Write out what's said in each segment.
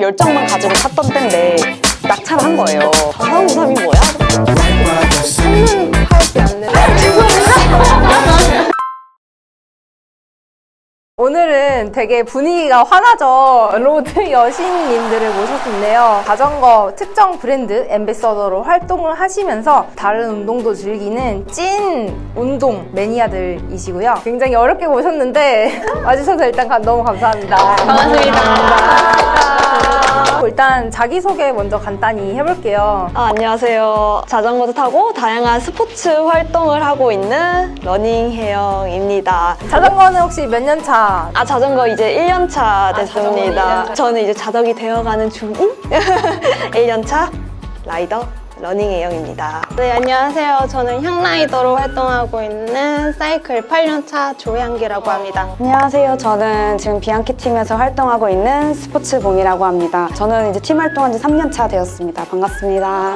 열정만 가지고 탔던 때인데 낙찰을 한 거예요. 443이 뭐야? 찾는 타입이 안 되네. 오늘은 되게 분위기가 환하죠. 로드 여신님들을 모셨는데요. 자전거 특정 브랜드 앰베서더로 활동을 하시면서 다른 운동도 즐기는 찐 운동 매니아들이시고요. 굉장히 어렵게 모셨는데 와주셔서 일단 너무 감사합니다. 반갑습니다. 일단 자기소개 먼저 간단히 해볼게요. 안녕하세요. 자전거도 타고 다양한 스포츠 활동을 하고 있는 러닝혜영입니다. 자전거는 혹시 몇 년 차? 자전거 이제 1년차 됐습니다. 저는 이제 자덕이 되어가는 중인 1년차 라이더 러닝혜영입니다. 네, 안녕하세요. 저는 향라이더로 활동하고 있는 사이클 8년차 조향기라고 합니다. 안녕하세요. 저는 지금 비앙키 팀에서 활동하고 있는 스포츠공이라고 합니다. 저는 이제 팀 활동한 지 3년 차 되었습니다. 반갑습니다.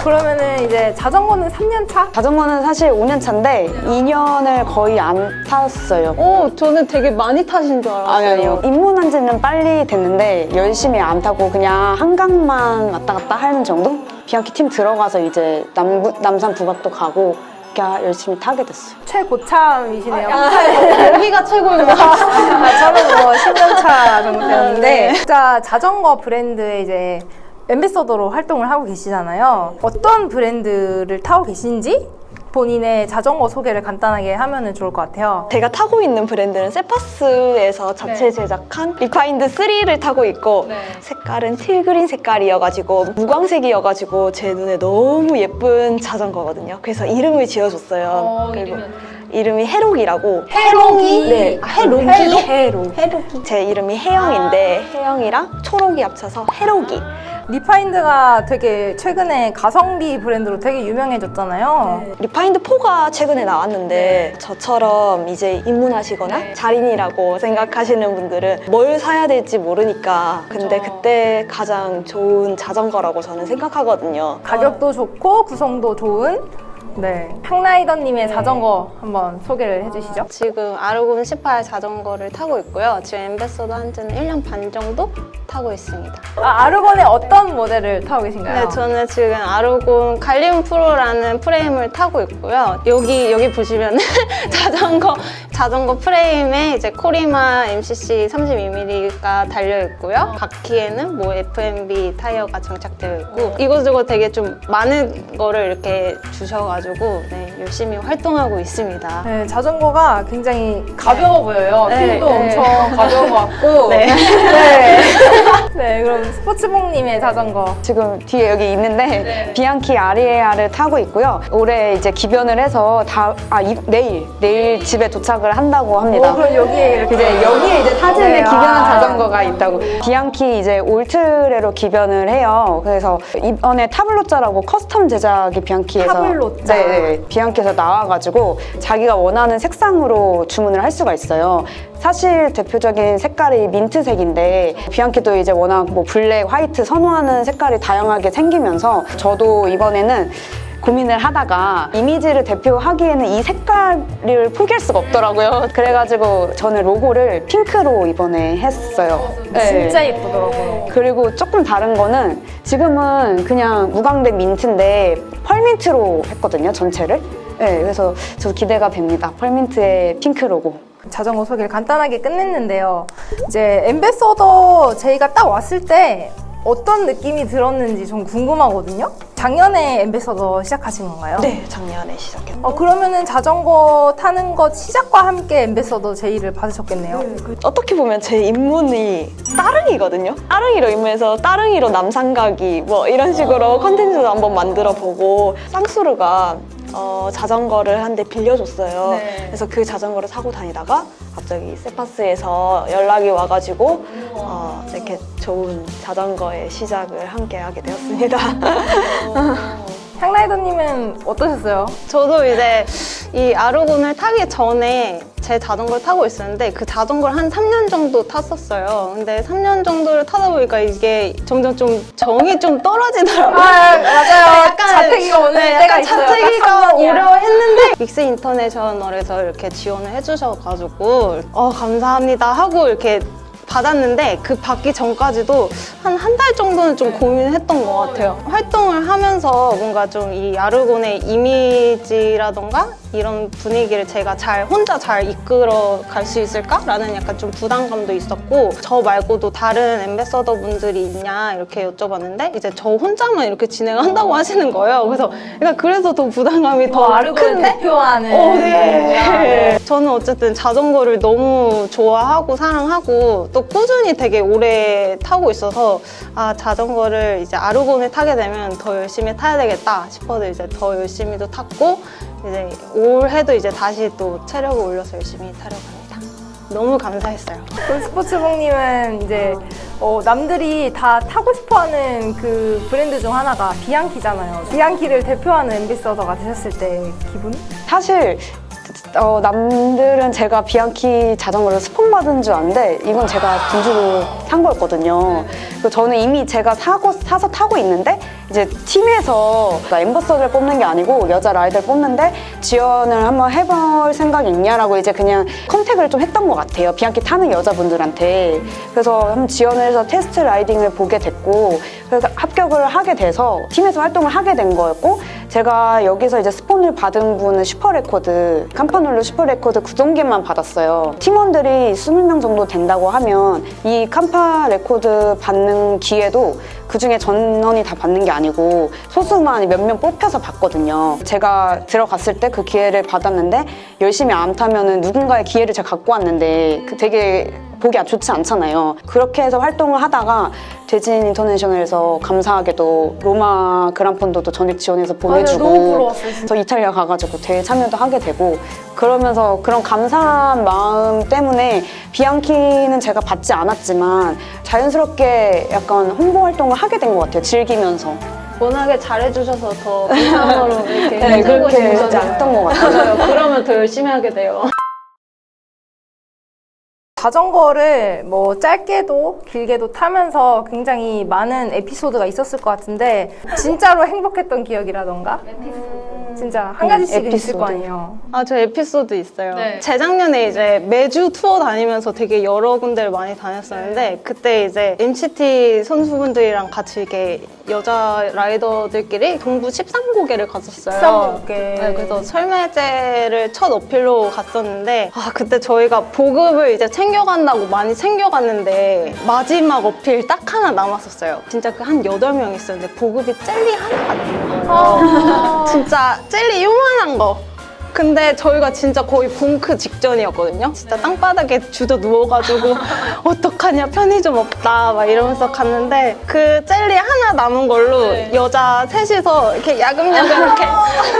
그러면은 이제 자전거는 3년 차? 자전거는 사실 5년 차인데 2년을 거의 안 탔어요. 저는 되게 많이 타신 줄 알았어요. 아니요. 입문한 지는 빨리 됐는데 열심히 안 타고 그냥 한강만 왔다 갔다 하는 정도? 비앙키 팀 들어가서 이제 남산 북악도 가고 그냥 열심히 타게 됐어요. 최고참이시네요. 여기가 최고인 것 같아요. 저는 뭐 10년 차 정도 되는데 진짜 자전거 브랜드에 이제 앰베서더로 활동을 하고 계시잖아요. 어떤 브랜드를 타고 계신지 본인의 자전거 소개를 간단하게 하면 좋을 것 같아요. 제가 타고 있는 브랜드는 세파스에서 자체 제작한 리파인드 3를 타고 있고 색깔은 틸그린 색깔이어가지고 무광색이어가지고 제 눈에 너무 예쁜 자전거거든요. 그래서 이름을 지어줬어요. 그리고 이름이 해록이라고. 해록이? 네, 해록이. 해록. 제 이름이 혜영인데 혜영이랑 초록이 합쳐서 해록이. 리파인드가 되게 최근에 가성비 브랜드로 되게 유명해졌잖아요. 리파인드 4가 최근에 나왔는데 저처럼 이제 입문하시거나 자린이라고 생각하시는 분들은 뭘 사야 될지 모르니까 근데 그때 가장 좋은 자전거라고 저는 생각하거든요. 가격도 좋고 구성도 좋은 향라이더님의 자전거 한번 소개를 해주시죠. 지금 아르곤 18 자전거를 타고 있고요. 지금 앰베서더 한 지는 1년 반 정도 타고 있습니다. 아르곤의 어떤 모델을 타고 계신가요? 네, 저는 지금 아르곤 갈리움 프로라는 프레임을 타고 있고요. 여기 보시면 자전거 프레임에 이제 코리마 MCC 32mm가 달려 있고요. 바퀴에는 뭐 FMB 타이어가 장착되어 있고 이것저것 되게 좀 많은 거를 이렇게 주셔가지고 열심히 활동하고 있습니다. 네, 자전거가 굉장히 가벼워 보여요. 힘도 네. 엄청 가벼운 것 같고. 네. 네, 그럼 스포츠봉님의 자전거. 지금 뒤에 여기 있는데 비앙키 아리에아를 타고 있고요. 올해 이제 기변을 해서 내일 집에 도착을 한다고 합니다. 그럼 여기에 이렇게 이제 여기에 이제 사진에 기변한 아. 자전거가 있다고. 비앙키 이제 올트레로 기변을 해요. 그래서 이번에 타블로자라고 커스텀 제작이 비앙키에서 타블로자. 네, 비앙키에서 나와가지고 자기가 원하는 색상으로 주문을 할 수가 있어요. 사실 대표적인 색깔이 민트색인데 비앙키도 이제 워낙 뭐 블랙, 화이트 선호하는 색깔이 다양하게 생기면서 저도 이번에는 고민을 하다가 이미지를 대표하기에는 이 색깔을 포기할 수가 없더라고요. 그래가지고 저는 로고를 핑크로 이번에 했어요. 진짜 예쁘더라고요. 그리고 조금 다른 거는 지금은 그냥 무광된 민트인데 펄민트로 했거든요, 전체를. 네, 그래서 저 기대가 됩니다. 펄민트의 핑크 로고. 자전거 소개를 간단하게 끝냈는데요. 이제 앰베서더 저희가 딱 왔을 때 어떤 느낌이 들었는지 좀 궁금하거든요. 작년에 앰베서더 시작하신 건가요? 네, 작년에 시작했어요. 그러면은 자전거 타는 것 시작과 함께 앰베서더 제의를 받으셨겠네요. 어떻게 보면 제 입문이 따릉이거든요. 따릉이로 입문해서 따릉이로 남산 가기 뭐 이런 식으로 컨텐츠도 한번 만들어 보고 쌍수르가 자전거를 한 대 빌려줬어요. 그래서 그 자전거를 타고 다니다가 갑자기 세파스에서 연락이 와가지고 이렇게 좋은 자전거의 시작을 함께 하게 되었습니다. 향라이더님은 어떠셨어요? 저도 이제 이 아르곤을 타기 전에 제 자전거를 타고 있었는데 그 자전거를 한 3년 정도 탔었어요. 근데 3년 정도를 타다 보니까 이게 점점 좀 정이 좀 떨어지더라고요. 맞아요. 약간 자태기가 오는 때가 약간 있어요. 자태기가 딱 3년이야. 오려 했는데 믹스 인터내셔널에서 이렇게 지원을 해주셔가지고 감사합니다 하고 이렇게 받았는데 그 받기 전까지도 한 달 정도는 좀 고민했던 것 같아요. 활동을 하면서 뭔가 좀 이 아르곤의 이미지라던가 이런 분위기를 제가 혼자 잘 이끌어 갈 수 있을까라는 약간 좀 부담감도 있었고, 저 말고도 다른 앰베서더 분들이 있냐 이렇게 여쭤봤는데 이제 저 혼자만 이렇게 진행한다고 하시는 거예요. 그래서 더 부담감이 더 아르곤을 큰데 대표하는. 네. 저는 어쨌든 자전거를 너무 좋아하고 사랑하고 또 꾸준히 되게 오래 타고 있어서 자전거를 이제 아르곤을 타게 되면 더 열심히 타야 되겠다 싶어서 이제 더 열심히도 탔고, 이제 올해도 이제 다시 또 체력을 올려서 열심히 타려고 합니다. 너무 감사했어요. 그럼 스포츠북님은 이제 남들이 다 타고 싶어하는 그 브랜드 중 하나가 비앙키잖아요. 비앙키를 대표하는 앰비서더가 되셨을 때 기분? 사실 남들은 제가 비앙키 자전거를 스폰받은 줄 아는데 이건 제가 돈 주고 산 거였거든요. 그래서 저는 이미 제가 사서 타고 있는데 이제 팀에서 앰버서더를 뽑는 게 아니고 여자 라이더를 뽑는데 지원을 한번 해볼 생각이 있냐라고 이제 그냥 컨택을 좀 했던 것 같아요. 비앙키 타는 여자분들한테. 그래서 한번 지원을 해서 테스트 라이딩을 보게 됐고, 그래서 합격을 하게 돼서 팀에서 활동을 하게 된 거였고, 제가 여기서 이제 스폰을 받은 분은 슈퍼레코드, 캄파놀로 슈퍼레코드 구동기만 받았어요. 팀원들이 20명 정도 된다고 하면 이 캄파 레코드 받는 기회도 그중에 전원이 다 받는 게 아니고 소수만 몇 명 뽑혀서 받거든요. 제가 들어갔을 때 그 기회를 받았는데 열심히 안 타면은 누군가의 기회를 제가 갖고 왔는데 되게 보기 좋지 않잖아요. 그렇게 해서 활동을 하다가 대진 인터내셔널에서 감사하게도 로마 그란폰도도 전액 지원해서 보내주고, 너무 부러웠어요, 진짜. 저 이탈리아 가가지고 대회 참여도 하게 되고, 그러면서 그런 감사한 마음 때문에 비앙키는 제가 받지 않았지만 자연스럽게 약간 홍보 활동을 하게 된 것 같아요. 즐기면서. 워낙에 잘해주셔서 더 감사함으로 이렇게 네, 그렇게 되지 않았던 것 같아요. 맞아요. 그러면 더 열심히 하게 돼요. 자전거를 뭐 짧게도 길게도 타면서 굉장히 많은 에피소드가 있었을 것 같은데 진짜로 행복했던 기억이라던가 진짜 한 가지씩은 있을 거 아니에요. 저 에피소드 있어요. 네. 재작년에 이제 매주 투어 다니면서 되게 여러 군데를 많이 다녔었는데, 그때 이제 MCT 선수분들이랑 같이 이렇게 여자 라이더들끼리 동부 13고개를 갔었어요. 13고개. 네, 그래서 설매제를 첫 어필로 갔었는데, 그때 저희가 보급을 이제 챙겨간다고 많이 챙겨갔는데 마지막 어필 딱 하나 남았었어요. 진짜 그 한 8명 있었는데 보급이 젤리 하나가 남은 거예요. 진짜 젤리 요만한 거. 근데 저희가 진짜 거의 붕크 직전이었거든요. 진짜 땅바닥에 주저 누워가지고 어떡하냐, 편의점 없다 막 이러면서 갔는데 그 젤리 하나 남은 걸로 여자 셋이서 이렇게 야금야금 이렇게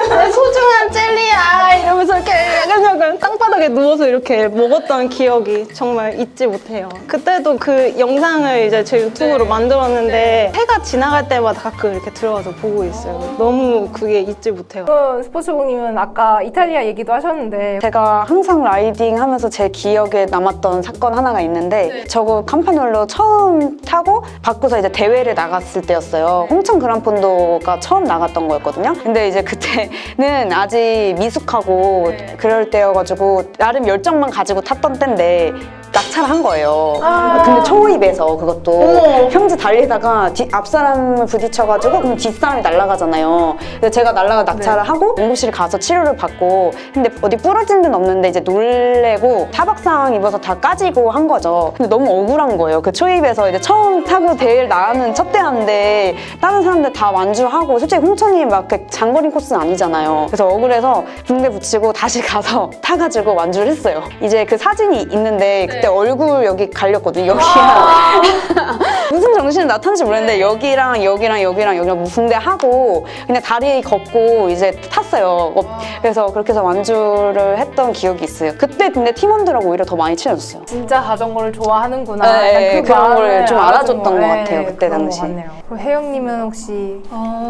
내 소중한 젤리야 이러면서 이렇게 야금야금 땅바닥에 누워서 이렇게 먹었던 기억이 정말 잊지 못해요. 그때도 그 영상을 이제 제 유튜브로 만들었는데 해가 지나갈 때마다 가끔 이렇게 들어가서 보고 있어요. 너무 그게 잊지 못해요. 스포츠북님은 아까 이탈리아 얘기도 하셨는데 제가 항상 라이딩 하면서 제 기억에 남았던 사건 하나가 있는데, 저거 캄파놀로 처음 타고 받고서 이제 대회를 나갔을 때였어요. 홍천 그란폰도가 처음 나갔던 거였거든요. 근데 이제 그때는 아직 미숙하고 그럴 때여가지고 나름 열정만 가지고 탔던 때인데 낙차를 한 거예요. 근데 초입에서 그것도 평지 달리다가 앞사람을 부딪혀가지고 그럼 뒷사람이 날아가잖아요. 그래서 제가 낙차를 하고 응급실 가서 치료를 받고, 근데 어디 부러진 데는 없는데 이제 놀래고 타박상 입어서 다 까지고 한 거죠. 근데 너무 억울한 거예요. 그 초입에서 이제 처음 타고 대회를 나가는 첫 대회인데 다른 사람들 다 완주하고, 솔직히 홍천이 막 장거리 코스는 아니잖아요. 그래서 억울해서 붕대 붙이고 다시 가서 타가지고 완주를 했어요. 이제 그 사진이 있는데 그때 얼굴 여기 갈렸거든요. 여기랑 무슨 정신이 나타난지 모르겠는데 여기랑 붕대 하고 그냥 다리 걷고 이제 탔어요. 그래서 그렇게 해서 완주를 했던 기억이 있어요. 그때 근데 팀원들하고 오히려 더 많이 친해졌어요. 진짜 자전거를 좋아하는구나. 네, 약간 그 그런 마음을 걸 좀 알아줬던 것 네, 같아요, 그때 그런 당시. 것 같네요. 그럼 혜영님은 혹시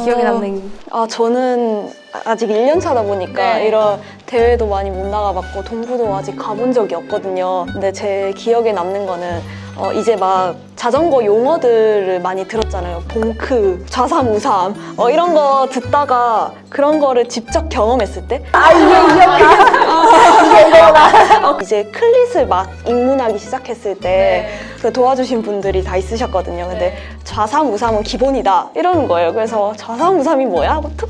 기억에 남는 저는 아직 1년 차다 보니까 이런 대회도 많이 못 나가봤고 동부도 아직 가본 적이 없거든요. 근데 제 기억에 남는 거는 이제 막 자전거 용어들을 많이 들었잖아요. 봉크, 좌삼우삼 이런 거 듣다가 그런 거를 직접 경험했을 때 이게 기억나. 이제 클릿을 막 입문하기 시작했을 때 그 도와주신 분들이 다 있으셨거든요. 근데 좌삼우삼은 기본이다 이러는 거예요. 그래서 좌삼우삼이 뭐야? 하고 툭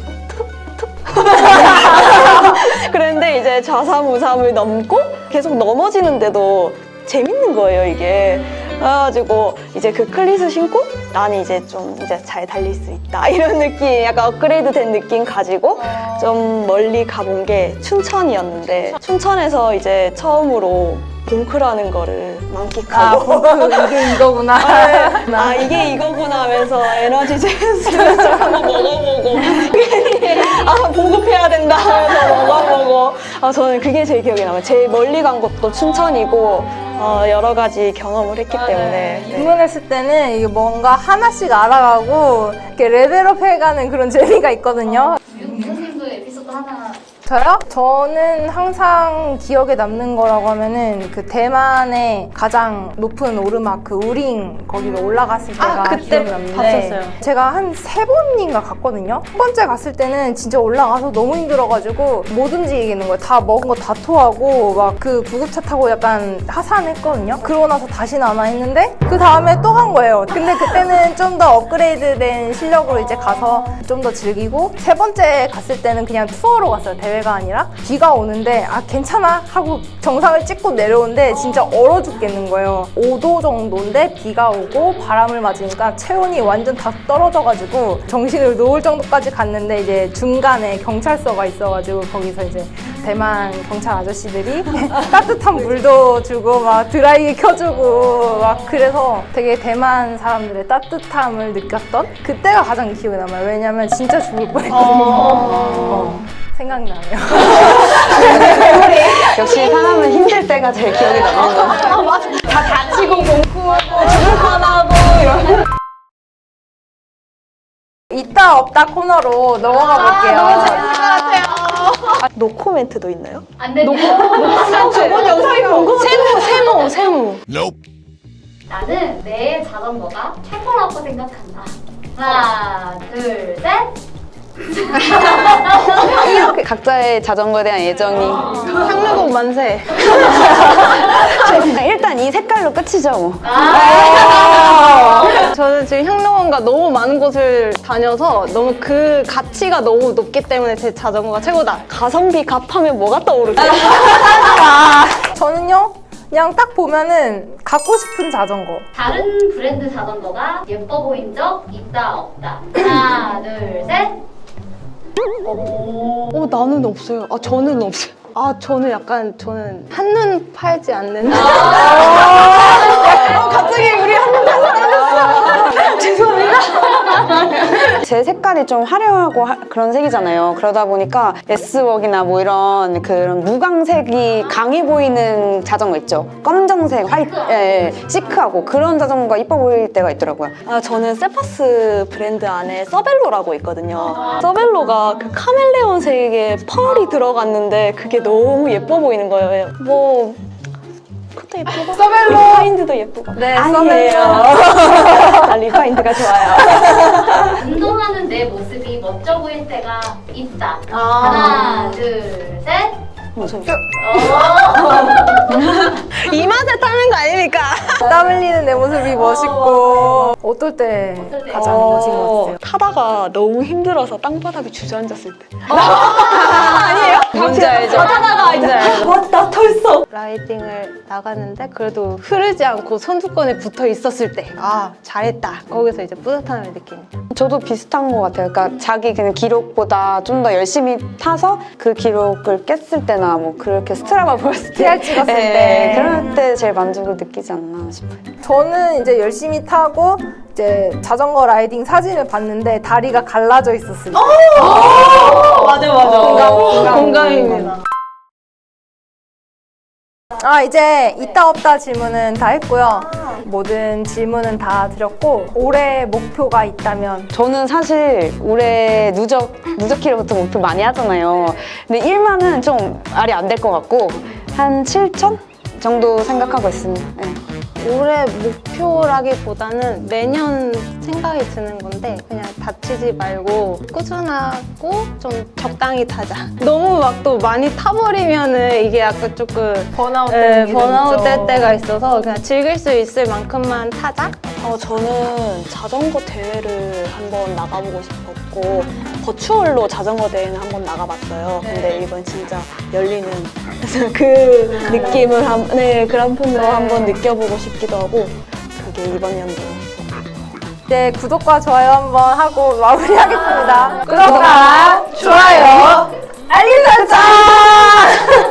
그런데 이제 좌삼우삼을 넘고 계속 넘어지는데도 재밌는 거예요, 이게. 그래가지고 이제 그 클릿을 신고 나는 이제 좀 이제 잘 달릴 수 있다 이런 느낌, 약간 업그레이드 된 느낌 가지고 좀 멀리 가본 게 춘천이었는데, 춘천에서 이제 처음으로 봉크라는 거를 만끽하고 이게 이거구나. 아 이게 이거구나 하면서 에너지 젤스를 좀 한번 먹어보고 아 보급해야 된다 하면서 먹어보고, 아 저는 그게 제일 기억에 남아요. 제일 멀리 간 것도 춘천이고 여러 가지 경험을 했기 때문에. 네. 입문했을 때는 이게 뭔가 하나씩 알아가고 이렇게 레벨업 해가는 그런 재미가 있거든요. 윤 선생님도 에피소드 하나. 저요? 저는 항상 기억에 남는 거라고 하면은 그 대만의 가장 높은 오르막 그 우링 거기로 올라갔을 때가 그때 기억이 남는데, 봤었어요. 제가 한 3번인가 갔거든요. 첫 번째 갔을 때는 진짜 올라가서 너무 힘들어가지고 못 움직이겠는 거예요. 다 먹은 거 다 토하고 막 그 구급차 타고 약간 하산했거든요. 그러고 나서 다시는 안 와 했는데 그 다음에 또 간 거예요. 근데 그때는 좀 더 업그레이드 된 실력으로 이제 가서 좀 더 즐기고, 세 번째 갔을 때는 그냥 투어로 갔어요. 대회가 아니라. 비가 오는데 아 괜찮아 하고 정상을 찍고 내려오는데 진짜 얼어 죽겠는 거예요. 5도 정도인데 비가 오고 바람을 맞으니까 체온이 완전 다 떨어져가지고 정신을 놓을 정도까지 갔는데, 이제 중간에 경찰서가 있어가지고 거기서 이제 대만 경찰 아저씨들이 따뜻한 물도 주고 막 드라이기 켜주고 막, 그래서 되게 대만 사람들의 따뜻함을 느꼈던 그때가 가장 기억에 남아요. 왜냐면 진짜 죽을 뻔했거든요. 생각나네요. 역시 사람은 힘들 때가 제일 기억에 남는 거 같아요. 다 다치고 봉크하고 죽을 뻔하고 이런. 있다 없다 코너로 넘어가 볼게요. 너무 재밌을 것 같아요. 노코멘트도 있나요? 안 됩니다. 저번 영상에 본 거. 세모. 나는 내 자전거가 최고라고 생각한다. 하나, 둘, 셋. 각자의 자전거에 대한 애정이. 상류곡 만세. 일단 이 색깔로 끝이죠, 뭐. 저는 지금 향로원과 너무 많은 곳을 다녀서 너무 그 가치가 너무 높기 때문에 제 자전거가 최고다. 가성비 값하면 뭐가 떠오르죠? 저는요, 그냥 딱 보면은 갖고 싶은 자전거. 다른 브랜드 자전거가 예뻐 보인 적 있다 없다. 하나, 둘, 셋. 나는 없어요. 저는 없어요. 저는 한눈 팔지 않는. 갑자기 우리 한번 사랑했어. 죄송합니다. 제 색깔이 좀 화려하고 그런 색이잖아요. 그러다 보니까 S웍이나 뭐 이런 그런 무광색이 강해 보이는 자전거 있죠. 검정색, 화이트, 시크하고 그런 자전거가 이뻐 보일 때가 있더라고요. 저는 세파스 브랜드 안에 서벨로라고 있거든요. 서벨로가 그 카멜레온색의 펄이 들어갔는데 그게 너무 예뻐 보이는 거예요. 뭐 그것도 예쁘고 서벨로 리파인드도 예쁘고. 네, 아니에요. 난 리파인드가 좋아요. 운동하는 내 모습이 멋져 보일 때가 있다. 하나, 둘, 셋. 이 맛에 타는 거 아닙니까? 땀 흘리는 내 모습이 멋있고. 어떨 때 가장 멋진 것 같아요? 타다가 너무 힘들어서 땅바닥에 주저앉았을 때. 뭔지 알죠? 나 털썩. 라이딩을 나가는데 그래도 흐르지 않고 선두권에 붙어 있었을 때 잘했다. 거기서 이제 뿌듯함을 느낍니다. 저도 비슷한 것 같아요. 그러니까 자기 그냥 기록보다 좀 더 열심히 타서 그 기록을 깼을 때나 뭐 그렇게 스트라바 보였을 때, PR 찍었을 때. 그럴 때 제일 만족을 느끼지 않나 싶어요. 저는 이제 열심히 타고 이제 자전거 라이딩 사진을 봤는데 다리가 갈라져 있었을 때. 맞아. 공감입니다. 이제 있다 없다 질문은 다 했고요. 모든 질문은 다 드렸고, 올해 목표가 있다면? 저는 사실 올해 누적 킬로부터 목표 많이 하잖아요. 근데 1만은 좀 말이 안 될 것 같고 한 7천 정도 생각하고 있습니다. 네. 올해 목표라기보다는 매년 생각이 드는 건데 그냥 다치지 말고 꾸준하고 좀 적당히 타자. 너무 막 또 많이 타버리면은 이게 약간 조금 번아웃 번아웃 될 때가 있어서 그냥 즐길 수 있을 만큼만 타자. 저는 자전거 대회를 한번 나가보고 싶었고 버추얼로 자전거 대회는 한번 나가봤어요. 근데 이번 진짜 열리는 그 느낌을 그란프로 한번 느껴보고 싶기도 하고 그게 이번 연도. 네, 구독과 좋아요 한번 하고 마무리하겠습니다. 구독과 좋아요, 알림 설정!